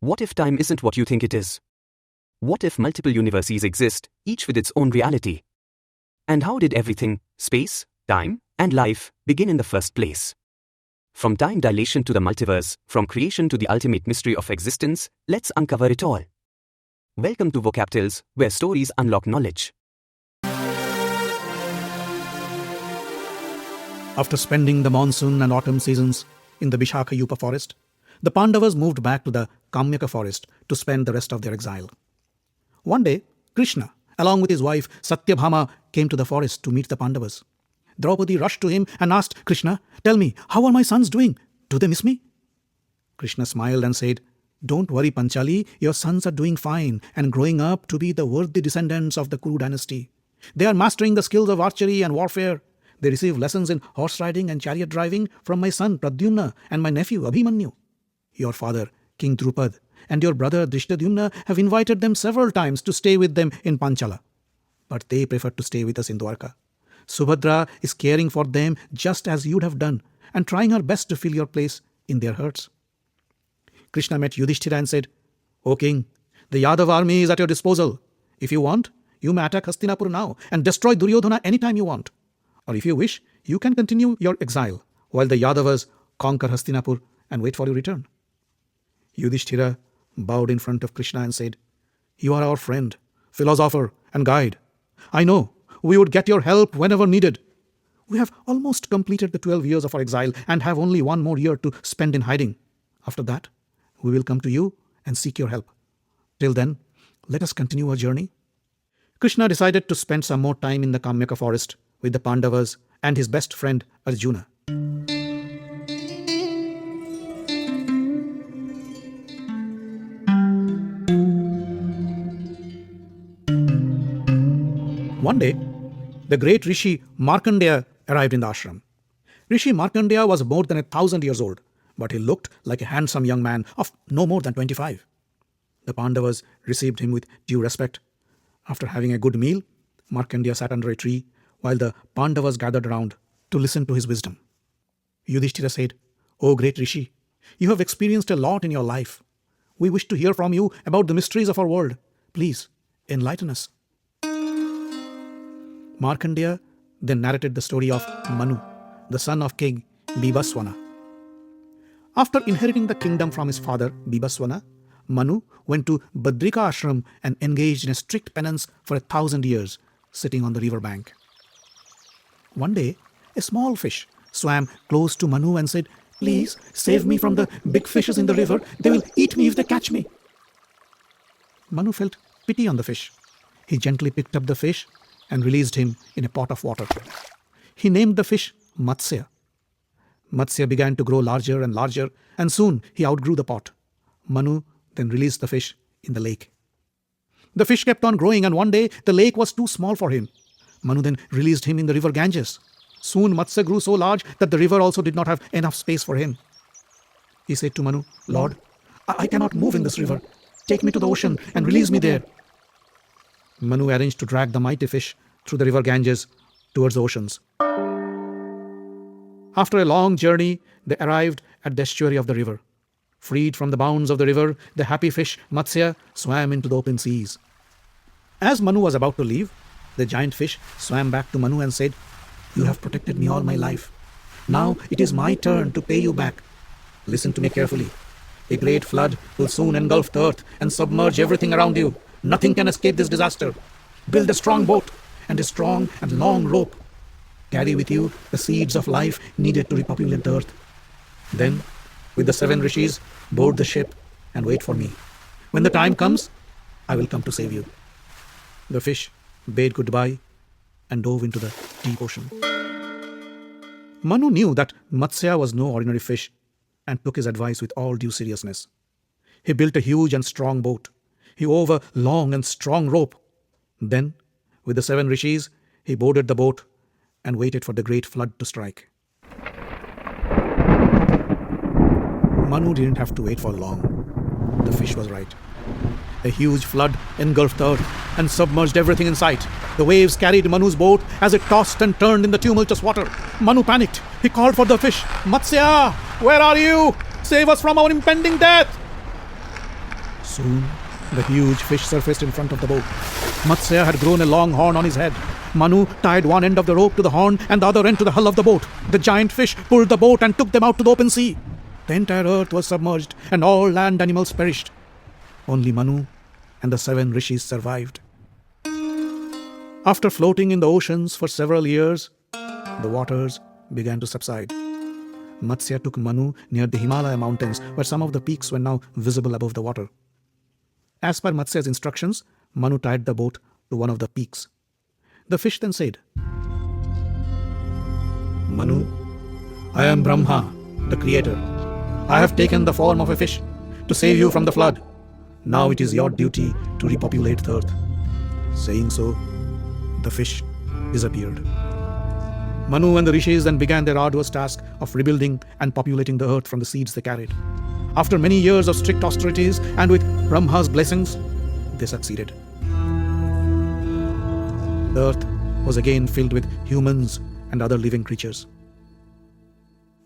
What if time isn't what you think it is? What if multiple universes exist, each with its own reality? And how did everything, space, time, and life, begin in the first place? From time dilation to the multiverse, from creation to the ultimate mystery of existence, let's uncover it all. Welcome to VocabTales, where stories unlock knowledge. After spending the monsoon and autumn seasons in the Vishakayupa forest, the Pandavas moved back to the Kamyaka forest to spend the rest of their exile. One day, Krishna, along with his wife Satyabhama, came to the forest to meet the Pandavas. Draupadi rushed to him and asked, "Krishna, tell me, how are my sons doing? Do they miss me?" Krishna smiled and said, "Don't worry, Panchali, your sons are doing fine and growing up to be the worthy descendants of the Kuru dynasty. They are mastering the skills of archery and warfare. They receive lessons in horse riding and chariot driving from my son Pradyumna and my nephew Abhimanyu. Your father, King Drupad, and your brother Drishtadyumna have invited them several times to stay with them in Panchala. But they preferred to stay with us in Dwarka. Subhadra is caring for them just as you'd have done and trying her best to fill your place in their hearts." Krishna met Yudhishthira and said, "O king, the Yadav army is at your disposal. If you want, you may attack Hastinapur now and destroy Duryodhana anytime you want. Or if you wish, you can continue your exile while the Yadavas conquer Hastinapur and wait for your return." Yudhishthira bowed in front of Krishna and said, "You are our friend, philosopher, and guide. I know we would get your help whenever needed. We have almost completed the 12 years of our exile and have only one more year to spend in hiding. After that, we will come to you and seek your help. Till then, let us continue our journey." Krishna decided to spend some more time in the Kamyaka forest with the Pandavas and his best friend Arjuna. One day, the great Rishi Markandeya arrived in the ashram. Rishi Markandeya was more than 1,000 years old, but he looked like a handsome young man of no more than 25. The Pandavas received him with due respect. After having a good meal, Markandeya sat under a tree while the Pandavas gathered around to listen to his wisdom. Yudhishthira said, "O great Rishi, you have experienced a lot in your life. We wish to hear from you about the mysteries of our world. Please, enlighten us." Markandeya then narrated the story of Manu, the son of King Bibaswana. After inheriting the kingdom from his father, Bibaswana, Manu went to Badrika ashram and engaged in a strict penance for 1,000 years, sitting on the river bank. One day, a small fish swam close to Manu and said, "Please save me from the big fishes in the river. They will eat me if they catch me." Manu felt pity on the fish. He gently picked up the fish and released him in a pot of water. He named the fish Matsya. Matsya began to grow larger and larger, and soon he outgrew the pot. Manu then released the fish in the lake. The fish kept on growing, and one day the lake was too small for him. Manu then released him in the river Ganges. Soon Matsya grew so large that the river also did not have enough space for him. He said to Manu, "Lord, I cannot move in this river. Take me to the ocean and release me there." Manu arranged to drag the mighty fish through the river Ganges towards the oceans. After a long journey, they arrived at the estuary of the river. Freed from the bounds of the river, the happy fish Matsya swam into the open seas. As Manu was about to leave, the giant fish swam back to Manu and said, "You have protected me all my life. Now it is my turn to pay you back. Listen to me carefully. A great flood will soon engulf the earth and submerge everything around you. Nothing can escape this disaster. Build a strong boat and a strong and long rope. Carry with you the seeds of life needed to repopulate the earth. Then, with the 7 rishis, board the ship and wait for me. When the time comes, I will come to save you." The fish bade goodbye and dove into the deep ocean. Manu knew that Matsya was no ordinary fish and took his advice with all due seriousness. He built a huge and strong boat. He wove a long and strong rope. Then, with the 7 rishis, he boarded the boat and waited for the great flood to strike. Manu didn't have to wait for long. The fish was right. A huge flood engulfed the earth and submerged everything in sight. The waves carried Manu's boat as it tossed and turned in the tumultuous water. Manu panicked. He called for the fish. "Matsya, where are you? Save us from our impending death!" Soon, the huge fish surfaced in front of the boat. Matsya had grown a long horn on his head. Manu tied one end of the rope to the horn and the other end to the hull of the boat. The giant fish pulled the boat and took them out to the open sea. The entire earth was submerged and all land animals perished. Only Manu and the 7 rishis survived. After floating in the oceans for several years, the waters began to subside. Matsya took Manu near the Himalaya mountains, where some of the peaks were now visible above the water. As per Matsya's instructions, Manu tied the boat to one of the peaks. The fish then said, "Manu, I am Brahma, the creator. I have taken the form of a fish to save you from the flood. Now it is your duty to repopulate the earth." Saying so, the fish disappeared. Manu and the rishis then began their arduous task of rebuilding and populating the earth from the seeds they carried. After many years of strict austerities and with Brahma's blessings, they succeeded. The earth was again filled with humans and other living creatures.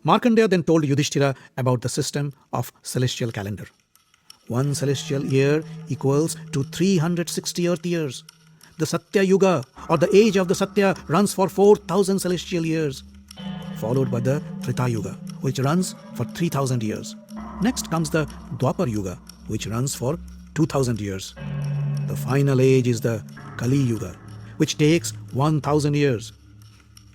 Markandeya then told Yudhishthira about the system of celestial calendar. One celestial year equals to 360 earth years. The Satya Yuga, or the age of the Satya, runs for 4,000 celestial years, followed by the Treta Yuga, which runs for 3,000 years. Next comes the Dwapar Yuga, which runs for 2,000 years. The final age is the Kali Yuga, which takes 1,000 years.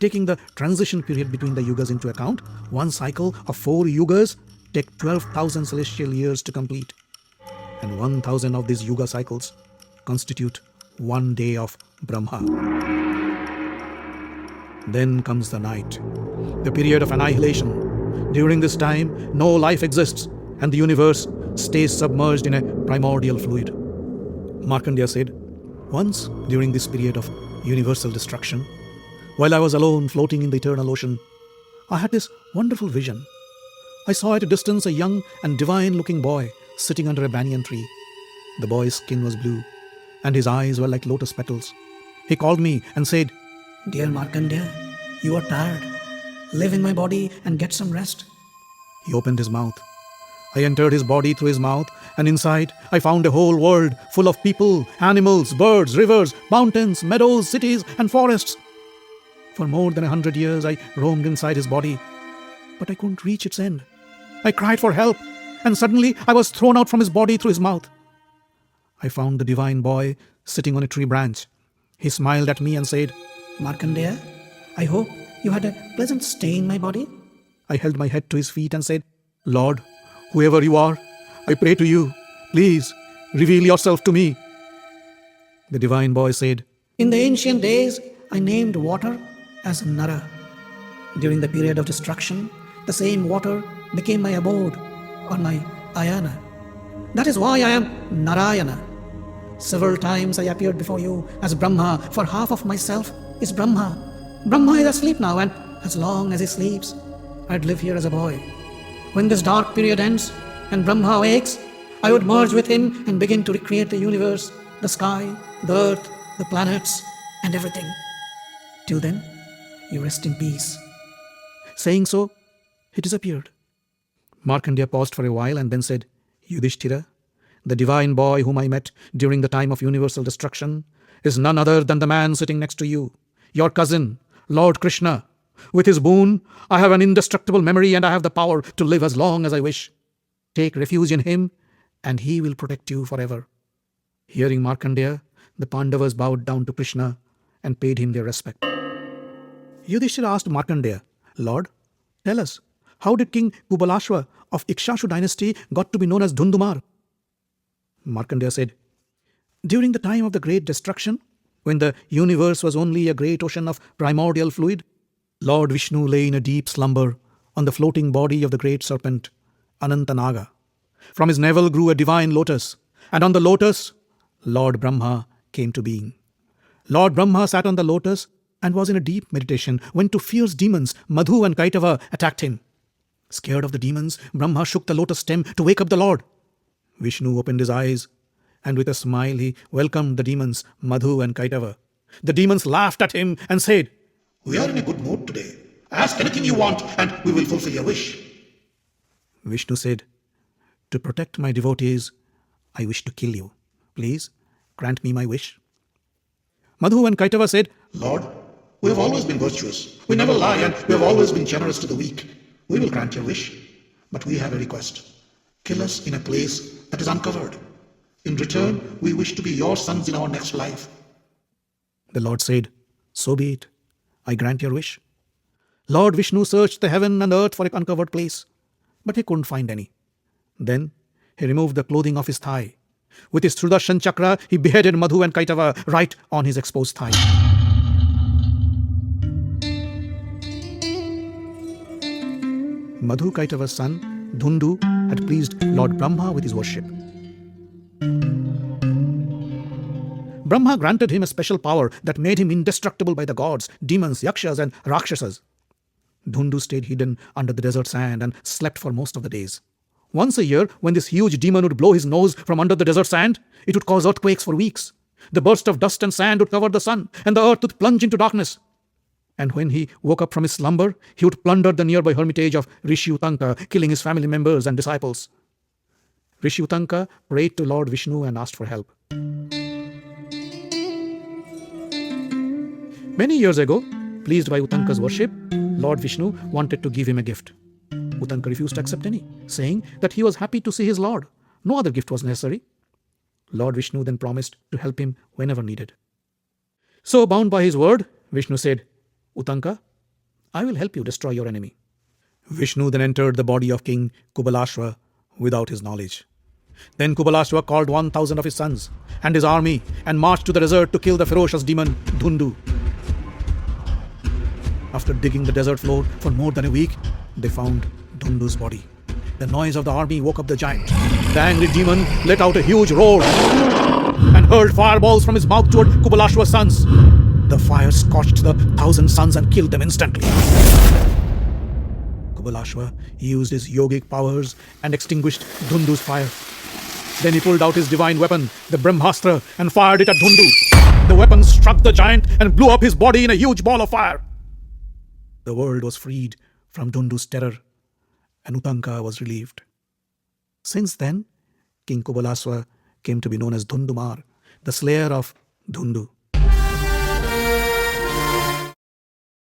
Taking the transition period between the Yugas into account, one cycle of 4 Yugas take 12,000 celestial years to complete. And 1,000 of these Yuga cycles constitute one day of Brahma. Then comes the night, the period of annihilation. During this time, no life exists and the universe stays submerged in a primordial fluid. Markandeya said, "Once during this period of universal destruction, while I was alone floating in the eternal ocean, I had this wonderful vision. I saw at a distance a young and divine-looking boy sitting under a banyan tree. The boy's skin was blue, and his eyes were like lotus petals. He called me and said, 'Dear Markandeya, you are tired. Live in my body and get some rest.' He opened his mouth. I entered his body through his mouth, and inside I found a whole world full of people, animals, birds, rivers, mountains, meadows, cities, and forests. For more than 100 years I roamed inside his body, but I couldn't reach its end. I cried for help, and suddenly I was thrown out from his body through his mouth. I found the divine boy sitting on a tree branch. He smiled at me and said, 'Markandeya, I hope you had a pleasant stay in my body.' I held my head to his feet and said, 'Lord, whoever you are, I pray to you, please reveal yourself to me.' The divine boy said, 'In the ancient days, I named water as Nara. During the period of destruction, the same water became my abode, or my ayana. That is why I am Narayana. Several times I appeared before you as Brahma, for half of myself is Brahma. Brahma is asleep now, and as long as he sleeps, I'd live here as a boy. When this dark period ends and Brahma awakes, I would merge with him and begin to recreate the universe, the sky, the earth, the planets, and everything. Till then, you rest in peace.' Saying so, he disappeared. Markandeya paused for a while and then said, 'Yudhishthira, the divine boy whom I met during the time of universal destruction is none other than the man sitting next to you, your cousin, Lord Krishna. With his boon, I have an indestructible memory and I have the power to live as long as I wish. Take refuge in him and he will protect you forever.' Hearing Markandeya, the Pandavas bowed down to Krishna and paid him their respect. Yudhishthira asked Markandeya, 'Lord, tell us, how did King Kubalashva of Ikshashu dynasty got to be known as Dhundhumar?' Markandeya said, 'During the time of the great destruction, when the universe was only a great ocean of primordial fluid, Lord Vishnu lay in a deep slumber on the floating body of the great serpent, Anantanaga. From his navel grew a divine lotus, and on the lotus, Lord Brahma came to being. Lord Brahma sat on the lotus and was in a deep meditation when 2 fierce demons, Madhu and Kaitava, attacked him. Scared of the demons, Brahma shook the lotus stem to wake up the Lord. Vishnu opened his eyes, and with a smile he welcomed the demons, Madhu and Kaitava. The demons laughed at him and said, 'We are in a good mood today. Ask anything you want, and we will fulfill your wish.' Vishnu said, 'To protect my devotees, I wish to kill you. Please grant me my wish. Madhu and Kaitava said, Lord, we have always been virtuous. We never lie, and we have always been generous to the weak. We will grant your wish, but we have a request. Kill us in a place that is uncovered. In return, we wish to be your sons in our next life. The Lord said, so be it. I grant your wish. Lord Vishnu searched the heaven and earth for an uncovered place, but he couldn't find any. Then he removed the clothing of his thigh. With his Sudarshan chakra, he beheaded Madhu and Kaitava right on his exposed thigh. Madhu Kaitava's son, Dhundu, had pleased Lord Brahma with his worship. Brahma granted him a special power that made him indestructible by the gods, demons, yakshas and rakshasas. Dhundu stayed hidden under the desert sand and slept for most of the days. Once a year, when this huge demon would blow his nose from under the desert sand, it would cause earthquakes for weeks. The burst of dust and sand would cover the sun, and the earth would plunge into darkness. And when he woke up from his slumber, he would plunder the nearby hermitage of Rishi Utanka, killing his family members and disciples. Rishi Utanka prayed to Lord Vishnu and asked for help. Many years ago, pleased by Utanka's worship, Lord Vishnu wanted to give him a gift. Utanka refused to accept any, saying that he was happy to see his Lord. No other gift was necessary. Lord Vishnu then promised to help him whenever needed. So, bound by his word, Vishnu said, Utanka, I will help you destroy your enemy. Vishnu then entered the body of King Kubalashva without his knowledge. Then Kubalashva called 1,000 of his sons and his army and marched to the desert to kill the ferocious demon Dhundu. After digging the desert floor for more than a week, they found Dhundu's body. The noise of the army woke up the giant. The angry demon let out a huge roar and hurled fireballs from his mouth toward Kubalashwa's sons. The fire scorched the 1,000 sons and killed them instantly. Kubalashwa used his yogic powers and extinguished Dhundu's fire. Then he pulled out his divine weapon, the Brahmastra, and fired it at Dhundu. The weapon struck the giant and blew up his body in a huge ball of fire. The world was freed from Dhundu's terror, and Utanka was relieved. Since then, King Kubalashwa came to be known as Dhundumar, the slayer of Dhundu.